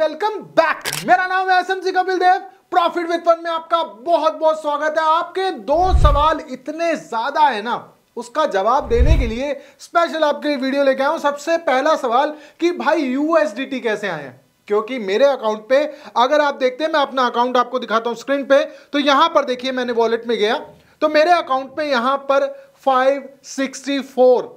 Welcome back. मेरा नाम है SMC Kapil Dev. Profit with fun में आपका बहुत बहुत स्वागत है। आपके दो सवाल इतने ज्यादा है ना, उसका जवाब देने के लिए स्पेशल आपके लिए वीडियो लेके आया हूं। सबसे पहला सवाल कि भाई यूएसडीटी कैसे आए हैं, क्योंकि मेरे अकाउंट पे अगर आप देखते हैं, मैं अपना अकाउंट आपको दिखाता हूं स्क्रीन पे, तो यहां पर देखिए मैंने वॉलेट में गया तो मेरे अकाउंट पे यहां पर 564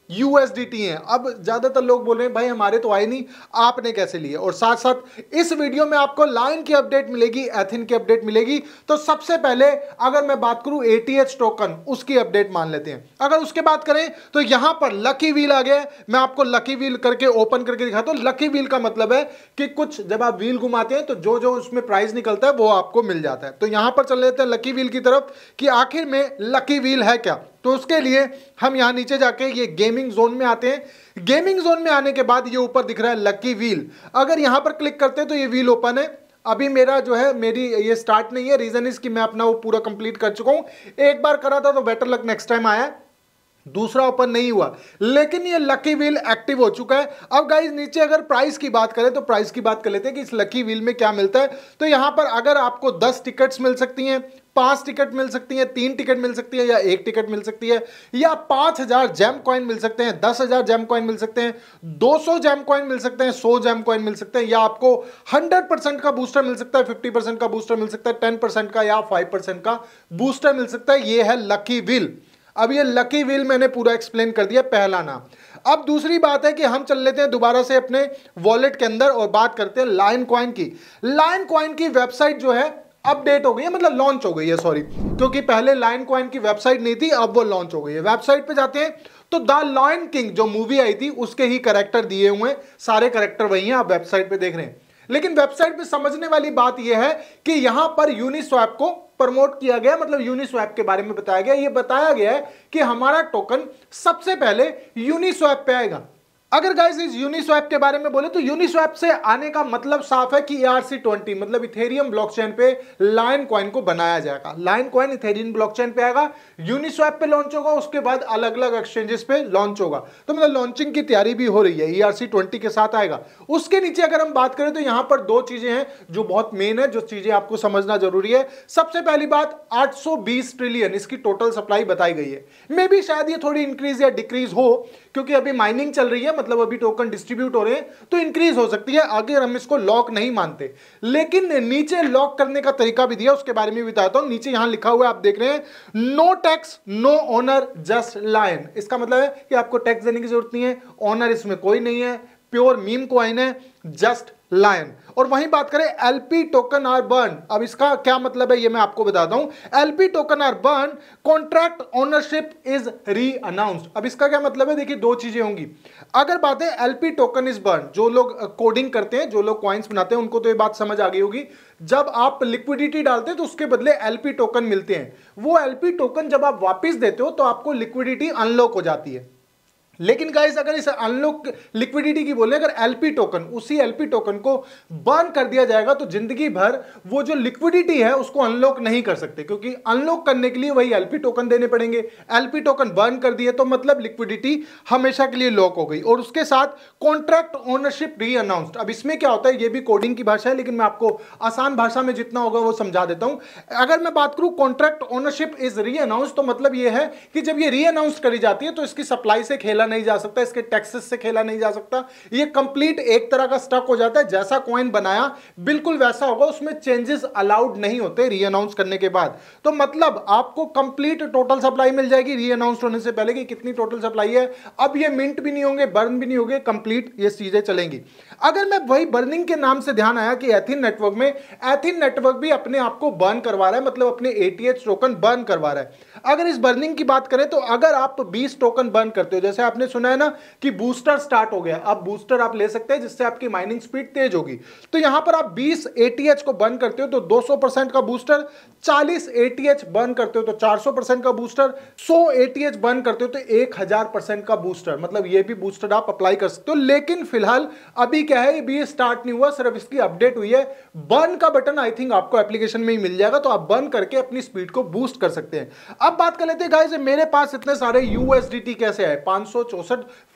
यूएसडीटी हैं। अब ज्यादातर लोग बोल रहे हैं भाई हमारे तो आए नहीं, आपने कैसे लिए। और साथ साथ इस वीडियो में आपको लाइन की अपडेट मिलेगी, एथिन की अपडेट मिलेगी। तो सबसे पहले अगर मैं बात करूं एटीएच टोकन, उसकी अपडेट मान लेते हैं। अगर उसके बात करें तो यहां पर लकी व्हील आ गया। मैं आपको लकी व्हील करके ओपन करके दिखाता हूं। लकी व्हील का मतलब है कि कुछ जब आप व्हील घुमाते हैं तो जो जो उसमें प्राइस निकलता है वो आपको मिल जाता है। तो यहां पर चल लेते हैं लकी व्हील की तरफ कि आखिर में लकी व्हील है क्या। तो उसके लिए हम यहां नीचे जाके ये गेमिंग जोन में आते हैं। गेमिंग जोन में आने के बाद ये ऊपर दिख रहा है लकी व्हील। अगर यहां पर क्लिक करते हैं तो ये व्हील ओपन है। अभी मेरा जो है मेरी ये स्टार्ट नहीं है, रीजन इज कि मैं अपना वो पूरा कंप्लीट कर चुका हूं। एक बार करा था तो बेटर लक नेक्स्ट टाइम आया, दूसरा ओपन नहीं हुआ, लेकिन ये लकी व्हील एक्टिव हो चुका है। अब गाइस नीचे अगर प्राइस की बात करें तो प्राइस की बात कर लेते हैं कि इस लकी व्हील में क्या मिलता है। तो यहां पर अगर आपको 10 टिकट्स मिल सकती हैं, 5 टिकट मिल सकती हैं, 3 टिकट मिल सकती है, या 1 टिकट मिल सकती है, या 5000 जैम कॉइन मिल सकते हैं, 10,000 जैम कॉइन मिल सकते हैं, 200 जैम कॉइन मिल सकते हैं, 100 जैम कॉइन मिल सकते हैं, या आपको 100% का बूस्टर मिल सकता है, 50% का बूस्टर मिल सकता है, 10% का या 5% का बूस्टर मिल सकता है। यह है लकी व्हील। अब ये लकी व्हील मैंने पूरा एक्सप्लेन कर दिया, पहला नाम। अब दूसरी बात है कि हम चल लेते हैं दोबारा से अपने वॉलेट के अंदर और बात करते हैं लाइन कॉइन की। लाइन कॉइन की वेबसाइट जो है अपडेट हो गई है, मतलब लॉन्च हो गई है, सॉरी, क्योंकि पहले लाइन कॉइन की वेबसाइट नहीं थी, अब वो लॉन्च हो गई है। वेबसाइट पे जाते हैं तो द लायन किंग जो मूवी आई थी उसके ही कैरेक्टर दिए हुए हैं, सारे कैरेक्टर वही हैं, आप वेबसाइट पे देख रहे हैं। लेकिन वेबसाइट पे समझने वाली बात यह है कि यहां पर यूनिस्वैप को प्रमोट किया गया, मतलब यूनिस्वैप के बारे में बताया गया। यह बताया गया है कि हमारा टोकन सबसे पहले यूनिस्वैप पे आएगा। अगर गाइस इस यूनिस्वैप के बारे में बोले तो यूनिस्वैप से आने का मतलब साफ है कि ERC20 मतलब इथेरियम ब्लॉकचेन पे लायन कॉइन को बनाया जाएगा। लायन कॉइन इथेरियम ब्लॉकचेन पे आएगा, यूनिस्वैप पे लॉन्च होगा, उसके बाद अलग अलग एक्सचेंजेस पे लॉन्च होगा। तो मतलब लॉन्चिंग की तैयारी भी हो रही है, ERC20 के साथ आएगा। उसके नीचे अगर हम बात करें तो यहां पर दो चीजें हैं जो बहुत मेन है, जो चीजें आपको समझना जरूरी है। सबसे पहली बात 820 ट्रिलियन इसकी टोटल सप्लाई बताई गई है। मे बी शायद ये थोड़ी इंक्रीज या डिक्रीज हो, क्योंकि अभी माइनिंग चल रही है, मतलब अभी टोकन डिस्ट्रीब्यूट हो रहे हैं, तो इंक्रीज हो सकती है। आगे हम इसको लॉक नहीं मानते, लेकिन नीचे लॉक करने का तरीका भी दिया, उसके बारे में भी बताता हूं। नीचे यहां लिखा हुआ है, आप देख रहे हैं, no tax no owner just lion. इसका मतलब है कि आपको टैक्स देने की जरूरत नहीं है, ओनर इसमें कोई नहीं है, प्योर मीम कॉइन है, जस्ट लायन। और वहीं बात करें एलपी टोकन आर बर्न, अब इसका क्या मतलब है ये मैं आपको बताता हूं। LP token are burn, contract ownership is renounced. अब इसका क्या मतलब है, देखिए दो चीजें होंगी। अगर बात है एलपी टोकन इज बर्न, जो लोग कोडिंग करते हैं, जो लोग कॉइन्स बनाते हैं, उनको तो ये बात समझ आ गई होगी। जब आप लिक्विडिटी डालते हैं तो उसके बदले एलपी टोकन मिलते हैं। वो एलपी टोकन जब आप वापस देते हो तो आपको लिक्विडिटी अनलॉक हो जाती है। लेकिन गाइस अगर इस अनलॉक लिक्विडिटी की बोले, अगर एलपी टोकन, उसी एलपी टोकन को बर्न कर दिया जाएगा तो जिंदगी भर वो जो लिक्विडिटी है उसको अनलॉक नहीं कर सकते, क्योंकि अनलॉक करने के लिए वही एलपी टोकन देने पड़ेंगे। एलपी टोकन बर्न कर दिए तो मतलब लिक्विडिटी हमेशा के लिए लॉक हो गई। और उसके साथ कॉन्ट्रैक्ट ओनरशिप री अनाउंस्ड। अब इसमें क्या होता है, ये भी कोडिंग की भाषा है, लेकिन मैं आपको आसान भाषा में जितना होगा वो समझा देता हूं। अगर मैं बात करूं कॉन्ट्रैक्ट ओनरशिप इज री अनाउंस्ड, तो मतलब ये है कि जब ये री अनाउंस करी जाती है तो इसकी सप्लाई से खेला नहीं जा सकता, इसके टैक्सेस से खेला नहीं जा सकता। ये कंप्लीट एक तरह का स्टक हो जाता है। जैसा कॉइन बनाया बिल्कुल वैसा होगा, उसमें चेंजेस अलाउड नहीं होते री अनाउंस करने के बाद। तो मतलब आपको कंप्लीट टोटल सप्लाई मिल जाएगी री अनाउंस होने से पहले कि कितनी टोटल सप्लाई है। अब ये मिंट भी नहीं होंगे, बर्न भी नहीं होंगे, कंप्लीट ये चीजें चलेंगी। अगर मैं वही बर्निंग के नाम से ध्यान आया कि एथिन नेटवर्क में, एथिन नेटवर्क भी अपने आप को बर्न करवा रहा है, मतलब अपने एटीएच टोकन बर्न करवा रहा है। अगर इस बर्निंग की बात करें तो अगर आप 20 टोकन बर्न करते हो, जैसे आपने सुना है ना कि बूस्टर स्टार्ट हो गया, अब बूस्टर आप ले सकते हैं जिससे आपकी माइनिंग स्पीड तेज होगी। तो यहां पर आप 20 एटीएच को बर्न करते हो तो 200% का बूस्टर, 40 एटीएच बर्न करते हो तो 400% का बूस्टर, 100 एटीएच बर्न करते हो तो 1000% का बूस्टर, मतलब ये भी बूस्टर आप अप्लाई कर सकते हो। लेकिन फिलहाल अभी क्या है, अभी ये स्टार्ट नहीं हुआ, सिर्फ इसकी अपडेट हुई है। बर्न का बटन आई थिंक आपको एप्लीकेशन में ही मिल जाएगा, तो आप बर्न करके अपनी स्पीड को बूस्ट कर सकते हैं। अब बात कर लेते हैं गाइस, मेरे पास इतने सारे यूएसडीटी कैसे आए, 500,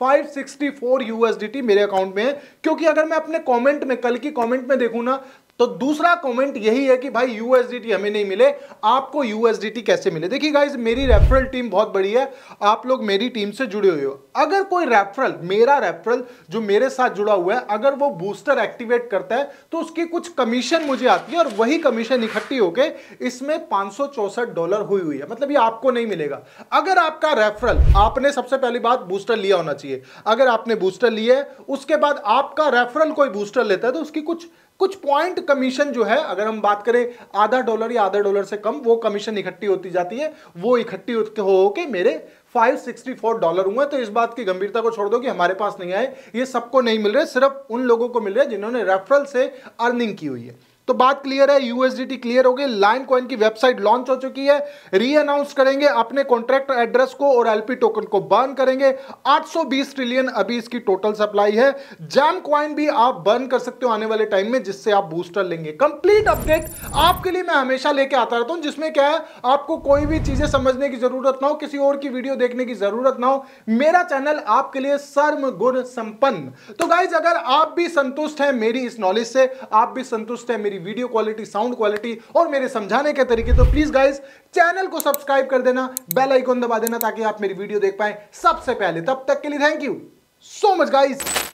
564 यूएसडीटी मेरे अकाउंट में है। क्योंकि अगर मैं अपने कमेंट में, कल की कमेंट में देखूं ना, तो दूसरा कमेंट यही है कि भाई यूएसडीटी हमें नहीं मिले, आपको यूएसडीटी कैसे मिले। देखिए गाइस, मेरी रेफरल टीम बहुत बड़ी है, आप लोग मेरी टीम से जुड़े हुए हो। अगर कोई रेफरल, मेरा रेफरल जो मेरे साथ जुड़ा हुआ है, अगर वो बूस्टर एक्टिवेट करता है तो उसकी कुछ कमीशन मुझे आती है, और वही कमीशन इकट्ठी होके इसमें $564 हुई है। मतलब ये आपको नहीं मिलेगा। अगर आपका रेफरल, आपने सबसे पहली बात बूस्टर लिया होना चाहिए। अगर आपने बूस्टर लिया है, उसके बाद आपका रेफरल कोई बूस्टर लेता है, तो उसकी कुछ पॉइंट कमीशन जो है, अगर हम बात करें $0.5 या $0.5 से कम, वो कमीशन इकट्ठी होती जाती है। वो इकट्ठी होके मेरे $564 हुए। तो इस बात की गंभीरता को छोड़ दो कि हमारे पास नहीं आए, ये सबको नहीं मिल रहे, सिर्फ उन लोगों को मिल रहे हैं जिन्होंने रेफरल से अर्निंग की हुई है। तो बात क्लियर है, यूएसडीटी क्लियर हो गई। लाइन कॉइन की वेबसाइट लॉन्च हो चुकी है, री अनाउंस करेंगे अपने कॉन्ट्रैक्ट एड्रेस को और एलपी टोकन को बर्न करेंगे। 820 ट्रिलियन अभी इसकी टोटल सप्लाई है। जैम कॉइन भी आप बर्न कर सकते हो आने वाले टाइम में, जिससे आप बूस्टर लेंगे। कंप्लीट अपडेट आपके लिए मैं हमेशा लेके आता रहता हूं, जिसमें क्या है, आपको कोई भी चीजें समझने की जरूरत ना हो, किसी और की वीडियो देखने की जरूरत ना हो। मेरा चैनल आपके लिए सर्व गुण संपन्न। तो गाइज, अगर आप भी संतुष्ट हैं मेरी इस नॉलेज से, आप भी संतुष्ट हैं मेरी वीडियो क्वालिटी, साउंड क्वालिटी और मेरे समझाने के तरीके, तो प्लीज गाइस चैनल को सब्सक्राइब कर देना, बेल आइकन दबा देना, ताकि आप मेरी वीडियो देख पाएं सबसे पहले। तब तक के लिए thank you so much guys.